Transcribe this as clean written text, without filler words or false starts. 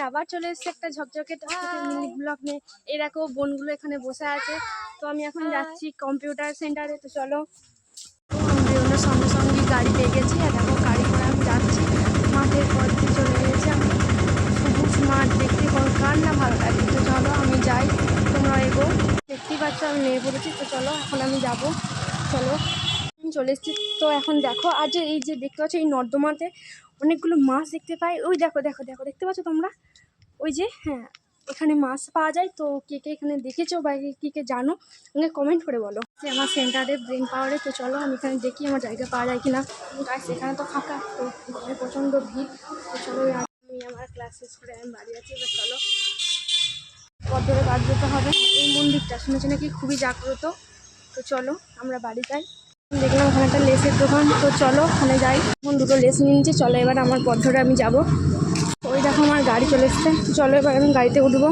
আবার চলে এসেছি একটা ঝকঝকে মিনি ব্লগ নিয়ে। এই দেখো বোনগুলো এখানে বসে আছে। তো আমি এখন যাচ্ছি কম্পিউটার সেন্টারে। তো চলো, আমরা সঙ্গে সঙ্গে গাড়ি পেয়ে গেছি। আর দেখো গাড়ি করে আমি যাচ্ছি মাঠের পর দিয়ে চলে গেছি। আমি সবুজ মাঠ দেখতে কার না ভালো লাগে। তো চলো আমি যাই, তোমরা এগো। দেখতেই পাচ্ছ আমি নেমে পড়েছি। তো চলো এখন আমি যাব। চলো চলে এসেছি। তো এখন দেখো আর যে এই যে দেখতে পাচ্ছ এই নর্দমাতে অনেকগুলো মাছ দেখতে পাই। ওই দেখো দেখো দেখো দেখতে পাচ্ছ তোমরা? ওই যে হ্যাঁ, এখানে মাছ পাওয়া যায়। তো কে কে এখানে দেখেছো বা কে কে জানো আমাকে কমেন্ট করে বলো। যে আমার সেন্টারে ব্রেন পাওয়ারে। তো চলো আমি এখানে দেখি আমার জায়গা পাওয়া যায় কিনা। গাইস এখানে তো ফাঁকা, তো ঘরে প্রচণ্ড ভিড়। তো চলো আমি আমার ক্লাস শেষ করে আমি বাড়ি আছি। এবার চলো পথ ধরে বাদ যেতে হবে। এই মন্দিরটা শুনেছি নাকি খুবই জাগ্রত। তো চলো আমরা বাড়ি যাই। দেখলাম ওখানে একটা লেসের দোকান। তো চলো ওখানে যাই। এখন দুটো লেস নিয়ে নিচ্ছি। চলো এবার আমার পথ ধরে আমি যাবো। ওই দেখো আমার গাড়ি চলে এসছে। চলো এবার আমি গাড়িতে উঠবো।